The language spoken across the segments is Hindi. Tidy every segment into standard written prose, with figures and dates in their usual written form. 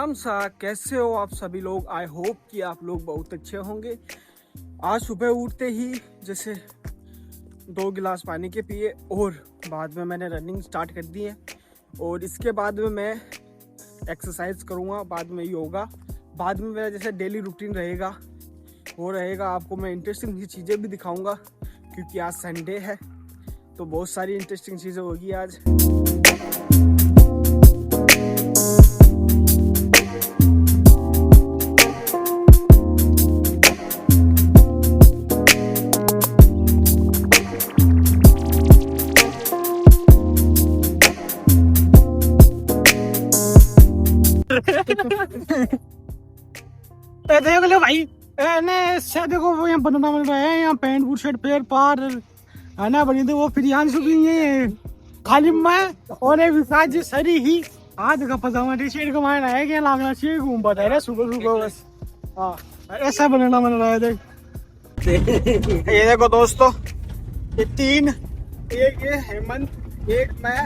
सलाम सा, कैसे हो आप सभी लोग। आई होप कि आप लोग बहुत अच्छे होंगे। आज सुबह उठते ही जैसे 2 गिलास पानी के पिए और बाद में मैंने रनिंग स्टार्ट कर दी है और इसके बाद में मैं एक्सरसाइज करूँगा, बाद में योगा, बाद में मेरा जैसे डेली रूटीन रहेगा वो रहेगा। आपको मैं इंटरेस्टिंग सी चीज़ें भी दिखाऊंगा क्योंकि आज संडे है तो बहुत सारी इंटरेस्टिंग चीज़ें होगी आज। देख लो भाई, देखो वो यहाँ बनना बन रहा है, यहाँ पैंट बूट शर्ट पैर पार है ना बनी थी वो प्रियांशु भी है, खाली मैं और एक विकास जी सरी ही आज का पजामा टी शर्ट का मायना है कि लागना चाहिए घूम बता रहे सुबह सुबह बस। हाँ ऐसा बनना बन रहा है। देख ये देखो दोस्तों, ये 3, एक ये हेमंत, एक मैं,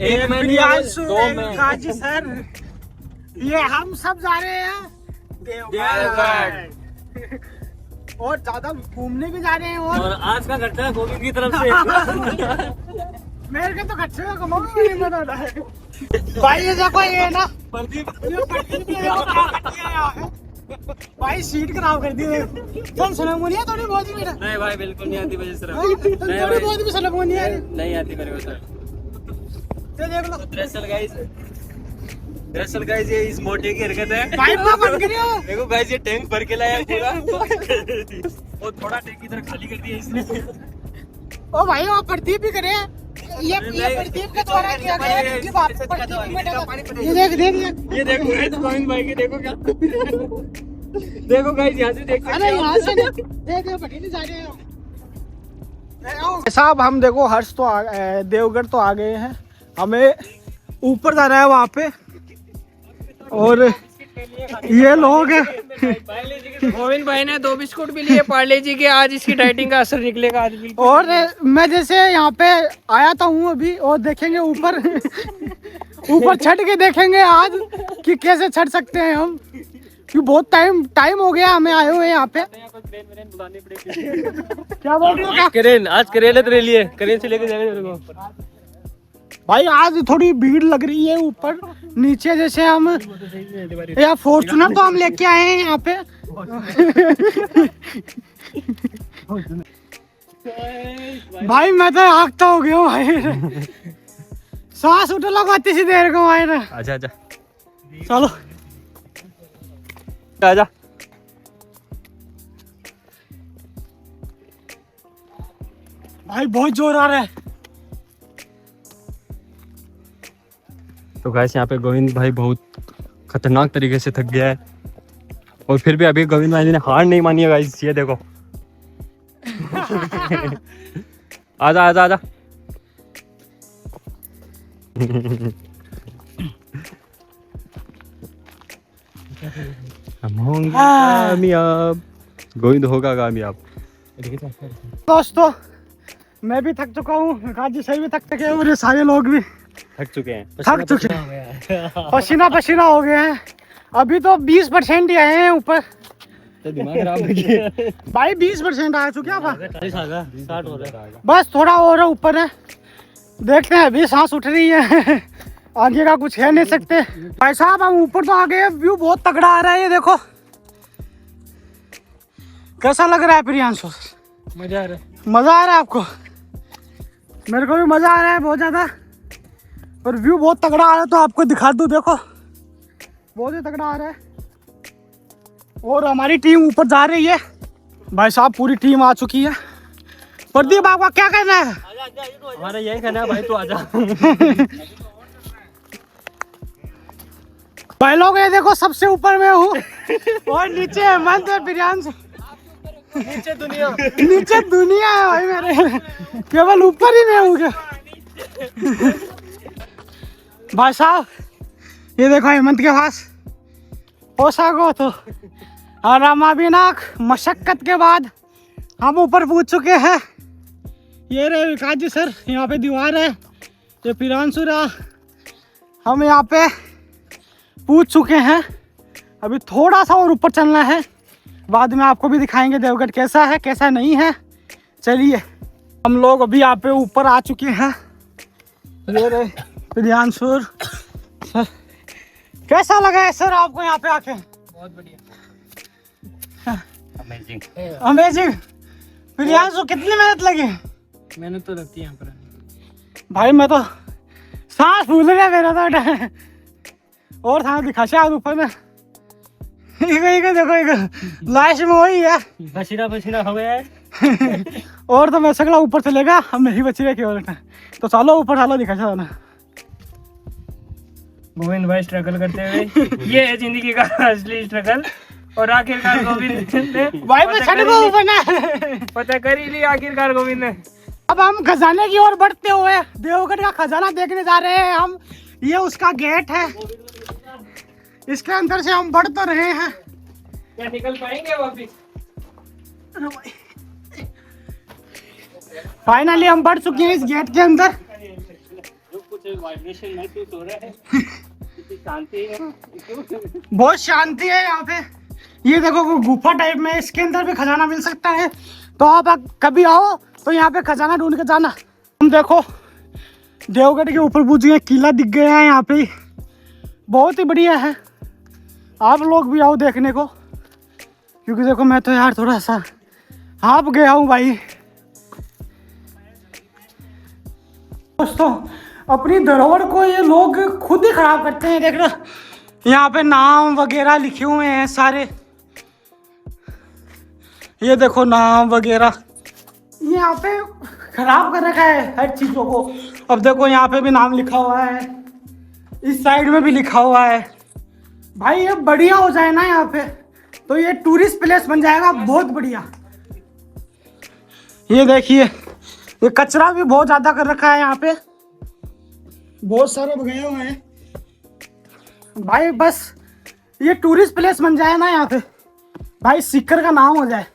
एक प्रियांशु, एक विकास जी सर, ये हम सब जा रहे हैं देवघर और ज्यादा घूमने भी जा रहे हैं और आज का खर्चा गोभी की तरफ से मेरे को तो खर्चे का कमाऊंगा नहीं बना है भाई। ये देखो ये ना भाई सीट खराब कर दी है। चल सलमोनी है थोड़ी बहुत ही मेरा। नहीं भाई बिल्कुल नहीं आती मुझे सर, थोड़ी बहुत भी सलमोनी है नहीं आती मेरे को सर। तो देख लो दरअसल गाइस ये इस मोटे की हरकत है। भाई मैं बन गया। देखो गाइस ये टैंक भर के लाया पूरा और थोड़ा टैंक इधर खाली कर दिया इसने। ओ भाई वो प्रदीप भी करे, ये प्रदीप के द्वारा किया गया है कि बात ये देख ये देखो गाइस गोविंद भाई के देखो क्या देखो गाइस यहाँ से देख अरे यहाँ से देख बड़ी नहीं जा रहे हैं साहब। हम देखो हर्ष तो देवगढ़ तो आ गए हैं, हमें ऊपर जाना है वहाँ पे और ये लोग गोविंद भाई ने 2 बिस्कुट भी लिए पार्ले जी के, आज इसकी डाइटिंग का असर निकलेगा आज भी। और मैं जैसे यहाँ पे आया था हूँ अभी और देखेंगे ऊपर ऊपर छठ के देखेंगे आज कि कैसे छठ सकते हैं हम, क्योंकि बहुत टाइम हो गया हमें आए हुए यहाँ पे। क्या बोल रहे हो? करेन आज करेले तेरे लिए, करेन से लेके जाएंगे तेरे को भाई। आज थोड़ी भीड़ लग रही है ऊपर नीचे, जैसे हम या फॉर्चूनर तो हम लेके आए हैं यहाँ पे भाई मैं तो आगता हो गया हूँ भाई, सांस उठ लगाती सी देर को भाई ना। आजा आजा चलो आजा। भाई बहुत जोर आ रहा है। तो गाइस यहाँ पे गोविंद भाई बहुत खतरनाक तरीके से थक गया है और फिर भी अभी गोविंद भाई ने हार नहीं मानी है गाइस। ये देखो आजा आजा आजा हम होंगे कामयाब, गोविंद होगा कामयाब। दोस्तों मैं भी थक चुका हूँ, विकास जी सही भी थक चुके हैं और ये सारे लोग भी थक चुके हैं, पसीना पसीना हो गया है। अभी तो 20% ही आए हैं ऊपर, तो दिमाग खराब हो गया भाई 20% आ चुके हैं। 60 हो रहा है, बस थोड़ा और ऊपर है, देखते हैं। अभी सांस उठ रही है, आगे का कुछ कह नहीं सकते। भाई साहब हम ऊपर तो आ गए, व्यू बहुत तगड़ा आ रहा है। ये देखो कैसा लग रहा है प्रियांशु? मजा आ रहा है। मजा आ रहा है आपको? मेरे को भी मजा आ रहा है बहुत ज्यादा, और व्यू बहुत तगड़ा आ रहा है तो आपको दिखा दूं। देखो बहुत ही तगड़ा आ रहा है और हमारी टीम ऊपर जा रही है। भाई साहब पूरी टीम आ चुकी है। प्रदीप आपका क्या कहना है? हमारा यही कहना है भाई, तू आजा भाई लोग ये देखो सबसे ऊपर मैं हूँ और नीचे हेमंत और प्रियांश। नीचे दुनिया है भाई मेरे, केवल ऊपर ही मैं हूँ क्या? भाई साहब ये देखो हेमंत के पास पोशाक तो और हम अभी ना मशक्कत के बाद हम ऊपर पहुंच चुके हैं। ये रहे विकास जी सर, यहाँ पे दीवार है, ये प्रियांशु रहा, हम यहाँ पे पूछ चुके हैं। अभी थोड़ा सा और ऊपर चलना है, बाद में आपको भी दिखाएंगे देवगढ़ कैसा है कैसा नहीं है। चलिए हम लोग अभी यहाँ पे ऊपर आ चुके हैं। ये रहे प्रियांशु सर, कैसा लगा है सर आपको यहाँ पे आके? बहुत बढ़िया, अमेजिंग अमेजिंग। प्रियांशु कितनी मेहनत लगी? मेहनत तो लगती है यहाँ पर भाई, मैं तो सांस फूल गया मेरा तो। और था दिखा शायद ऊपर में देखो एक लाश में वही है, पसीना पसीना हो गया है। और तो मैं सगला ऊपर चलेगा, हम नहीं बच रहे केवल। तो चलो ऊपर चलो, दिखा चलो ना। गोविंद भाई स्ट्रगल करते हुए, ये है जिंदगी का असली स्ट्रगल। और आखिरकार गोविंद ने भाई मैं छड़ को ऊपर ना पता कर ही लिया आखिरकार गोविंद ने। अब हम खजाने की ओर बढ़ते हुए देवगढ़ का खजाना देखने जा रहे हैं हम। ये उसका गेट है, इसके अंदर से हम बढ़ तो रहे हैं। क्या निकल पाएंगे वापिस? फाइनली हम बढ़ चुके हैं इस गेट के अंदर। जो कुछ वाइब्रेशन महसूस हो रहा है, कितनी शांति है, बहुत शांति है यहाँ पे। ये देखो गुफा टाइप में, इसके अंदर भी खजाना मिल सकता है। तो आप कभी आओ तो यहाँ पे खजाना ढूंढ के जाना। हम देखो देवगढ़ के ऊपर पूछ गए, किला दिख गया है यहाँ पे, बहुत ही बढ़िया है। आप लोग भी आओ देखने को, क्योंकि देखो मैं तो यार थोड़ा सा हाफ गया हूँ भाई। दोस्तों अपनी धरोहर को ये लोग खुद ही खराब करते हैं। देख लो यहाँ पे नाम वगैरह लिखे हुए हैं सारे, ये देखो नाम वगैरह यहाँ पे खराब कर रखा है हर चीजों को। अब देखो यहाँ पे भी नाम लिखा हुआ है, इस साइड में भी लिखा हुआ है। भाई ये बढ़िया हो जाए ना यहाँ पे, तो ये टूरिस्ट प्लेस बन जाएगा बहुत बढ़िया। ये देखिए ये कचरा भी बहुत ज्यादा कर रखा है यहाँ पे, बहुत सारे गए हुए हैं भाई। बस ये टूरिस्ट प्लेस बन जाए ना यहाँ पे, भाई सीकर का नाम हो जाए।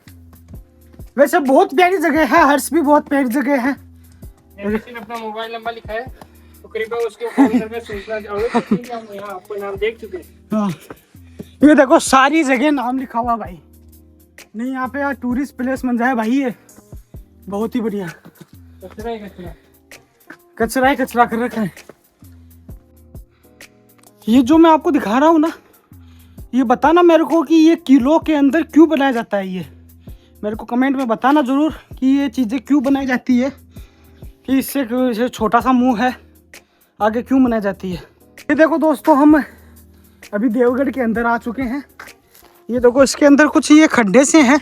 वैसे बहुत प्यारी जगह है, हर्ष भी बहुत प्यारी जगह है। किसी ने अपना मोबाइल नंबर लिखा है तो कृपया उसको फोन करके सूचना चाहिए। हम यहाँ आपको नाम देख चुके हैं। हाँ ये देखो सारी जगह नाम लिखा हुआ भाई। नहीं यहाँ पे यार टूरिस्ट प्लेस बन जाए भाई, ये बहुत ही बढ़िया। कचरा ही कचरा, कचरा ही कचरा कर रखा है। ये जो मैं आपको दिखा रहा हूँ ना, ये बताना मेरे को कि ये किलों के अंदर क्यों बनाया जाता है। ये मेरे को कमेंट में बताना ज़रूर कि ये चीज़ें क्यों बनाई जाती है, कि इससे छोटा सा मुंह है आगे क्यों बनाई जाती है। ये देखो दोस्तों हम अभी देवगढ़ के अंदर आ चुके हैं। ये देखो इसके अंदर कुछ ये खड्डे से हैं,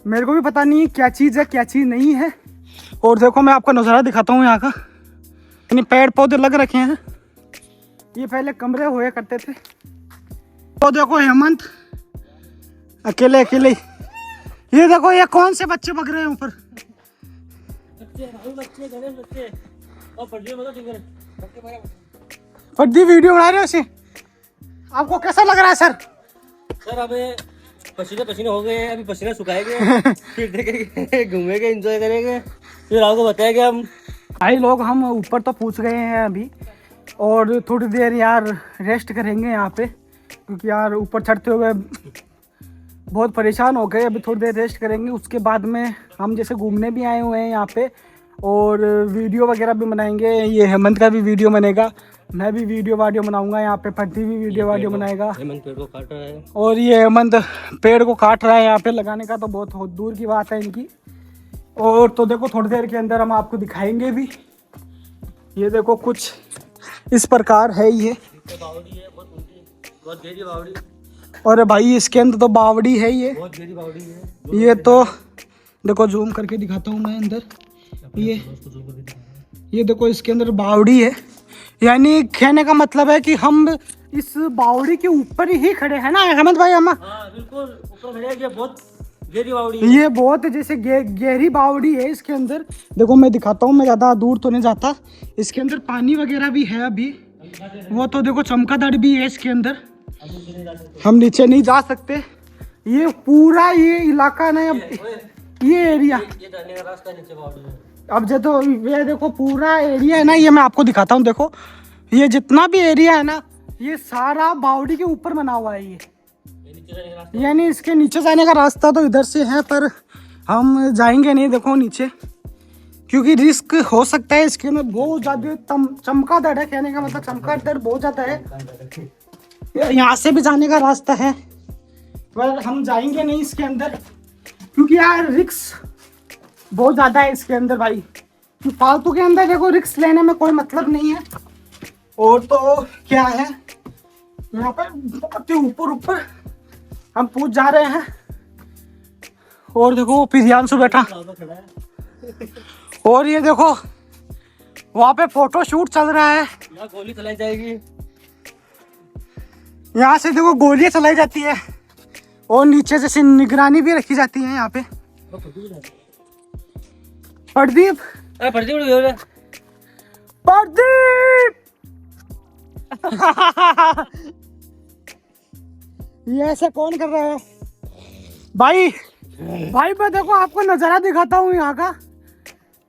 मेरे को भी पता नहीं क्या चीज़ है क्या चीज़ नहीं है। और देखो मैं आपको नज़ारा दिखाता हूँ यहाँ का, यानी पेड़ पौधे लग रखे हैं। ये पहले कमरे हुए करते थे। तो देखो हेमंत अकेले अकेले, ये देखो ये कौन से बच्चे बग रहे हैं ऊपर। फर्जी वीडियो बना रहे हो इसे, आपको कैसा लग रहा है सर? सर अबे पसीने पसीने हो गए हैं, अभी पसीना सुखाएंगे, फिर देखेंगे, घूमेंगे, एंजॉय करेंगे, फिर आपको बताएंगे हम। भाई लोग हम ऊपर तो पूछ गए हैं अभी, और थोड़ी देर यार रेस्ट करेंगे यहाँ पे, क्योंकि यार ऊपर चढ़ते हुए बहुत परेशान हो गए। अभी थोड़ी देर रेस्ट करेंगे, उसके बाद में हम जैसे घूमने भी आए हुए हैं यहाँ पे, और वीडियो वगैरह भी बनाएंगे। ये हेमंत का भी वीडियो बनेगा, मैं भी वीडियो बनाऊंगा यहाँ पे, फर्जी भी वीडियो बनाएगा। हेमंत पेड़ को काट रहा है, और ये हेमंत पेड़ को काट रहा है यहाँ पे, लगाने का तो बहुत दूर की बात है इनकी। और तो देखो थोड़ी देर के अंदर हम आपको दिखाएंगे भी। ये देखो कुछ इस प्रकार है ये, बावड़ी है, बहुत गहरी बावड़ी। और भाई इसके अंदर तो बावड़ी है, ये बहुत गहरी बावड़ी है। ये तो देखो जूम करके दिखाता हूँ मैं अंदर। ये देखो इसके अंदर बावड़ी है, यानी कहने का मतलब है कि हम इस बावड़ी के ऊपर ही खड़े हैं ना हेमंत भाई। हम बिल्कुल ऊपर खड़े हैं, बहुत गहरी बावड़ी है। ये बहुत जैसे गहरी बावड़ी है इसके अंदर। देखो मैं दिखाता हूँ, मैं ज़्यादा दूर तो नहीं जाता। इसके अंदर पानी वगैरह भी है अभी, वो तो देखो चमगादड़ भी है इसके अंदर। हम नीचे नहीं जा सकते। ये पूरा ये इलाका ना, ये एरिया, ये जाने का रास्ता नीचे बावड़ी है। अब जो ये देखो पूरा एरिया है ना, ये मैं आपको दिखाता हूँ। देखो ये जितना भी एरिया है ना, ये सारा बावड़ी के ऊपर बना हुआ है ये, नीचे जाने का रास्ता। यानी इसके नीचे जाने का रास्ता तो इधर से है, पर हम जाएंगे नहीं देखो नीचे, क्योंकि रिस्क हो सकता है इसके अंदर बहुत ज्यादा चमगादड़ है, कहने का मतलब चमगादड़ बहुत ज्यादा है। यहाँ से भी जाने का रास्ता है, पर हम जाएंगे नहीं इसके अंदर, क्योंकि यार रिस्क बहुत ज्यादा है इसके अंदर भाई। कि फालतू के अंदर देखो रिस्क लेने में कोई मतलब नहीं है। और तो क्या है, यहाँ पर बहुत ही ऊपर ऊपर हम पहुंच जा रहे हैं। और देखो प्रियांशु बैठा, और ये देखो वहाँ पे फोटो शूट चल रहा है। यहाँ गोली चलाई जाएगी। यहाँ से देखो गोलियां चलाई जाती है, और नीचे जैसे निगरानी भी रखी जाती है यहाँ पे। प्रदीप, अरे प्रदीप उड़ गया। प्रदीप ये ऐसे कौन कर रहा है भाई? भाई मैं देखो आपको नजारा दिखाता हूँ यहाँ का।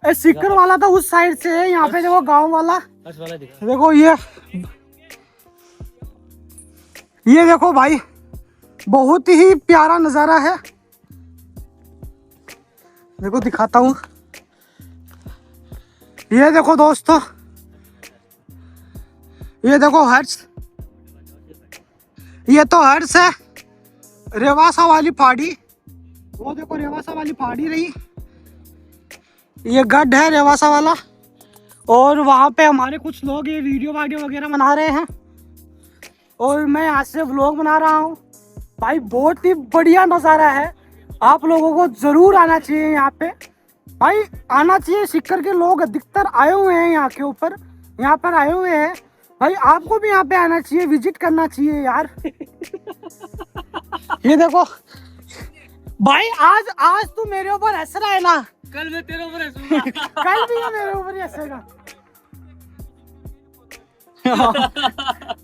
ए सिक्कर वाला तो उस साइड से है, यहाँ पे देखो गांव वाला देखो। ये देखो भाई बहुत ही प्यारा नजारा है, देखो दिखाता हूँ। ये देखो दोस्तों, ये देखो हर्ष, ये तो हर्ष है। रेवासा वाली पहाड़ी, वो देखो रेवासा वाली पहाड़ी रही, ये गढ़ है रेवासा वाला। और वहाँ पे हमारे कुछ लोग ये वीडियो वगैरह बना रहे हैं, और मैं यहाँ से व्लॉग बना रहा हूँ भाई। बहुत ही बढ़िया नज़ारा है, आप लोगों को ज़रूर आना चाहिए यहाँ पे भाई, आना चाहिए। सिक्कर के लोग अधिकतर आए हुए हैं यहाँ के ऊपर, यहाँ पर आए हुए हैं भाई, आपको भी यहाँ पे आना चाहिए, विजिट करना चाहिए यार। ये देखो भाई, आज तू मेरे ऊपर हंस रहा है ना, कल मैं तेरे ऊपर हंसूंगा। कल भी ये मेरे ऊपर ही हंसेगा।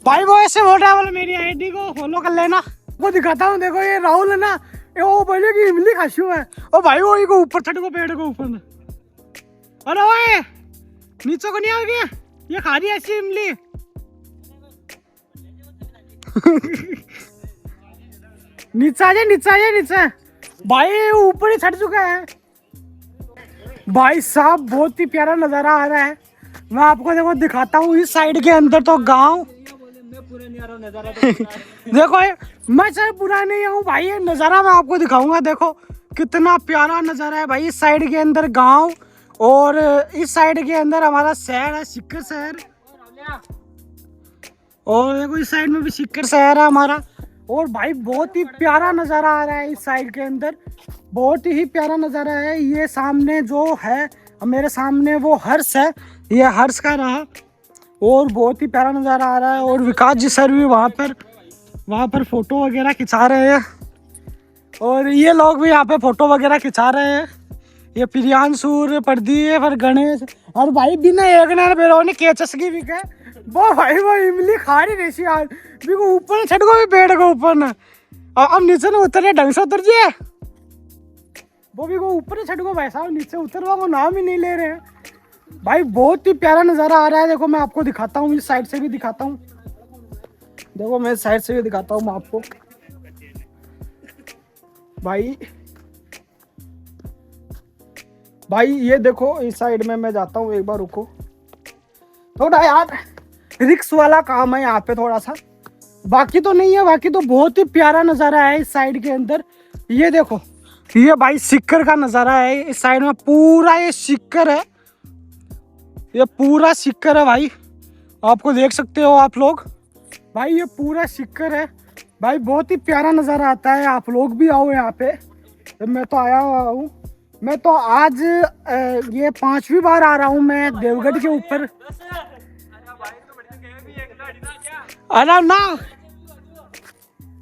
भाई वो ऐसे बोल रहा है, बोले मेरी आईडी को फॉलो कर लेना। वो दिखाता हूँ, देखो ये राहुल है ना, ये वो बोले कि इमली खाशू है। ओ भाई वो को ऊपर चढ़ को पेड़ को ऊपर ना, अरे ओए नीचे को नहीं आओगे, ये खा रही है ऐसी इमली। नीचे आ जाए, नीचे आ जाए, नीचे। भाई ऊपर ही चढ़ चुका है भाई साहब, बहुत ही प्यारा नजारा आ रहा है। मैं आपको देखो दिखाता हूँ, इस साइड के अंदर तो गांव देखो मैं चाहे बुरा नहीं हूँ भाई, ये नज़ारा मैं आपको दिखाऊंगा। देखो कितना प्यारा नज़ारा है भाई, इस साइड के अंदर गांव, और इस साइड के अंदर हमारा शहर है सिक्कर शहर, और देखो इस साइड में भी सिक्कर शहर है हमारा। और भाई बहुत ही प्यारा नज़ारा आ रहा है इस साइड के अंदर, बहुत ही प्यारा नज़ारा है। ये सामने जो है मेरे सामने वो हर्ष है, ये हर्ष का रहा, और बहुत ही प्यारा नज़ारा आ रहा है। और विकास जी सर भी वहाँ पर फ़ोटो वगैरह खिंचा रहे हैं, और ये लोग भी यहाँ पे फ़ोटो वगैरह खिंचा रहे हैं। ये प्रियांशु, प्रदीप और गणेश, और भाई बिना एक ना बेरो ने केचस की भी गए वो भाई, वो इमली खा रही रही यार, भी को ऊपर छट को भी पेड़ को ऊपर ना, अब नीचे ना उतरे ढंग से उतर जाए, वो भी को ऊपर छट को भाई साहब, नीचे उतरवा को नाम ही नहीं ले रहे हैं भाई। बहुत ही प्यारा नज़ारा आ रहा है। देखो मैं आपको दिखाता हूँ, इस साइड से भी दिखाता हूँ, देखो मैं इस साइड से भी दिखाता हूँ मैं आपको भाई ये देखो इस साइड में मैं जाता हूँ, एक बार रुको, थोड़ा यार रिक्स वाला काम है यहाँ पे थोड़ा सा, बाकी तो नहीं है, बाकी तो बहुत ही प्यारा नज़ारा है इस साइड के अंदर। ये देखो ये भाई सिक्कर का नज़ारा है, इस साइड में पूरा ये सिक्कर है, ये पूरा सिक्कर है भाई, आपको देख सकते हो आप लोग भाई, ये पूरा सिक्कर है भाई, बहुत ही प्यारा नज़ारा आता है। आप लोग भी आओ यहाँ पे, मैं तो आया हुआ हूँ, मैं तो आज ये 5वीं बार आ रहा हूँ मैं देवगढ़ के ऊपर। अरे ना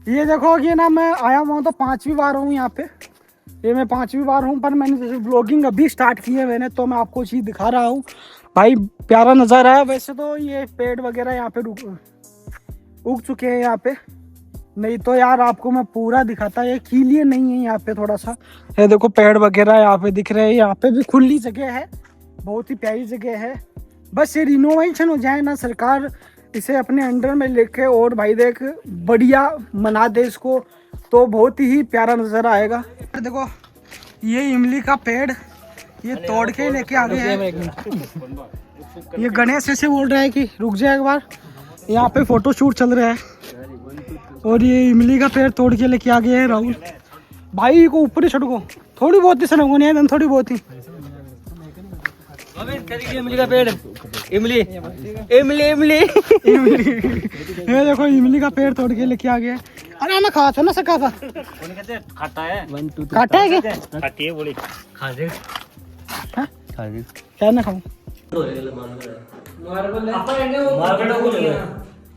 ये देखो कि ना मैं आया हुआ तो 5वीं बार हूँ यहाँ पे, ये मैं 5वीं बार हूँ, पर मैंने जैसे ब्लॉगिंग अभी स्टार्ट की है मैंने, तो मैं आपको चीज़ दिखा रहा हूँ भाई, प्यारा नज़ारा है। वैसे तो ये पेड़ वगैरह यहाँ पे उग चुके हैं यहाँ पे, नहीं तो यार आपको मैं पूरा दिखाता, ये खिलिए नहीं है यहाँ पे थोड़ा सा, ये देखो पेड़ वगैरह यहाँ पे दिख रहे हैं, यहाँ पे भी खुली जगह है, बहुत ही प्यारी जगह है। बस ये रिनोवेशन हो जाए ना, सरकार इसे अपने अंडर में लेके और भाई देख बढ़िया मना दे इसको, तो बहुत ही प्यारा नज़र आएगा। देखो ये इमली का पेड़ ये तोड़ के लेके आ गए हैं। ये गणेश ऐसे बोल रहा है कि रुक जाए एक बार, यहाँ पे फोटो शूट चल रहा है। और ये इमली का पेड़ तोड़ के लेके आ गए हैं राहुल भाई को। ऊपर ही छटको, थोड़ी बहुत ही सनगो नहीं है, थोड़ी बहुत ही। इमली का पेड़, इमली इमली इमली इमली ये देखो इमली का पेड़ तोड़ के लेके आ गया। अरे मैं खाया था ना, सका था। खाता है, काटा है क्या? खाती है बोली, खा दे हाँ? खा दे। क्या ना खाऊं?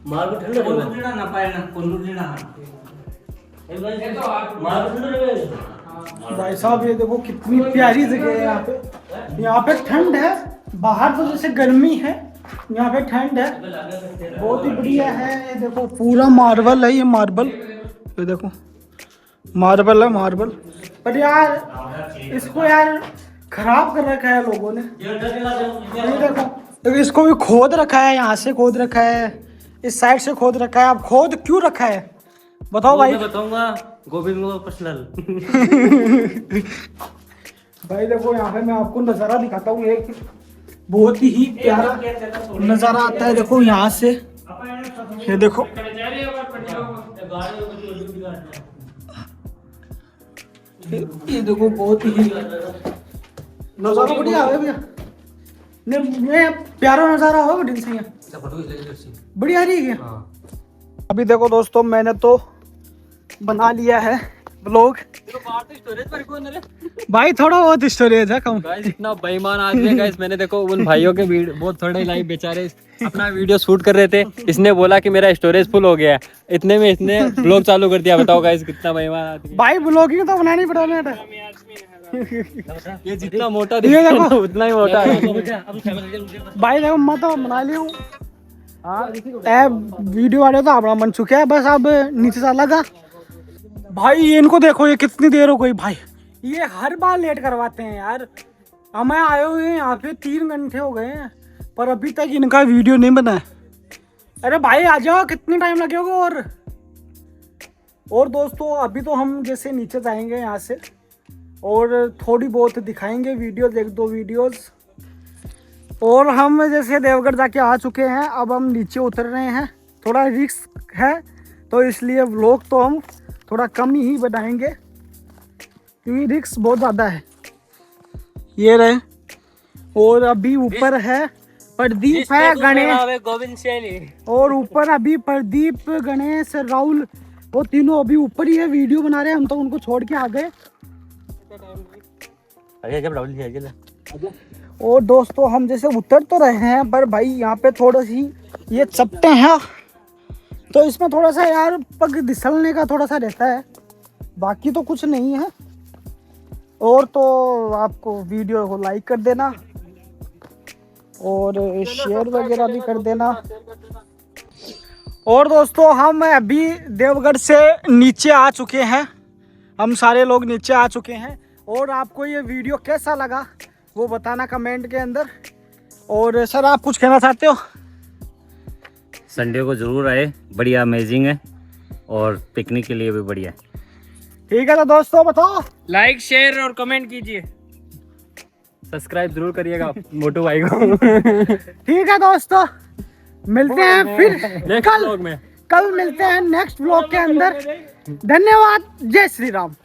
मार्बल ठंडा ना पाए ना भाई साहब ये देखो कितनी प्यारी जगह है यहाँ पे। यहाँ पे ठंड है, बाहर तो जैसे गर्मी है, यहाँ पे ठंड है, बहुत ही बढ़िया है। ये देखो पूरा मार्बल है, ये मार्बल, ये देखो मार्बल है, मार्बल। पर यार इसको यार खराब कर रखा है लोगों ने। ये देखो इसको भी खोद रखा है, यहाँ से खोद रखा है, इस साइड से खोद रखा है। अब खोद क्यों रखा है बताओ भाई? मैं बताऊंगा गोविंद को पर्सनल। भाई देखो यहाँ पे मैं आपको नज़ारा दिखाता हूँ, एक बहुत ही प्यारा नज़ारा आता है। देखो यहाँ से, ये देखो ये देखो बहुत ही नज़ारा बढ़िया है भैया। नहीं प्यारा नज़ारा हो बढ़िया से, बढ़िया रही है। अभी देखो दोस्तों मैंने तो बना लिया है व्लॉग। भाई थोड़ा बहुत स्टोरेज है कम। गाइस इतना बेईमान आदमी है गाइस। मैंने देखो उन भाइयों के वीडियो बहुत थोड़े लाइव बेचारे अपना वीडियो शूट कर रहे थे, इसने बोला कि मेरा स्टोरेज फुल हो गया है, इतने में इसने ब्लॉग चालू कर दिया। बताओ गाइस कितना बेईमान आदमी। भाई ब्लॉगिंग तो बनानी पड़ेगा। ये जितना मोटा दिखता है ना, उतना ही मोटा है। भाई देखो मैं तो बना ली हूँ। वीडियो वाले तो अपना बन चुके हैं, बस अब नीचे से लगा। भाई ये इनको देखो, ये कितनी देर हो गई भाई, ये हर बार लेट करवाते हैं यार। हमें आए हुए हैं यहाँ पे 3 घंटे हो गए हैं, पर अभी तक इनका वीडियो नहीं बना है। अरे भाई आ जाओ, कितनी टाइम लगेगा? और दोस्तों अभी तो हम जैसे नीचे जाएंगे यहाँ से और थोड़ी बहुत दिखाएंगे वीडियोस, 1-2 वीडियोस। और हम जैसे देवगढ़ जाके आ चुके हैं, अब हम नीचे उतर रहे हैं। थोड़ा रिस्क है तो इसलिए व्लॉग तो हम थोड़ा कम ही बनाएंगे क्योंकि रिस्क बहुत ज़्यादा है। ये रहे, और अभी ऊपर है प्रदीप है, गणेश, गोविंद शैली, और ऊपर अभी प्रदीप, गणेश, राहुल, वो तीनों अभी ऊपर ही है, वीडियो बना रहे हैं। हम तो उनको छोड़ के आ गए। और दोस्तों हम जैसे उतर तो रहे हैं, पर भाई यहाँ पे थोड़ा सी ये चपटे हैं, तो इसमें थोड़ा सा यार पग फिसलने का थोड़ा सा रहता है, बाकी तो कुछ नहीं है। और तो आपको वीडियो को लाइक कर देना और शेयर वगैरह भी कर देना। और दोस्तों हम अभी देवगढ़ से नीचे आ चुके हैं, हम सारे लोग नीचे आ चुके हैं। और आपको ये वीडियो कैसा लगा वो बताना कमेंट के अंदर। और सर आप कुछ कहना चाहते हो? संडे को जरूर आए, बढ़िया अमेजिंग है और पिकनिक के लिए भी बढ़िया है। ठीक है तो दोस्तों बताओ, लाइक शेयर और कमेंट कीजिए, सब्सक्राइब जरूर करिएगा मोटू भाई को। ठीक है दोस्तों, मिलते हैं फिर नेक्स्ट व्लॉग में। कल मिलते हैं नेक्स्ट व्लॉग के अंदर। धन्यवाद, जय श्री राम।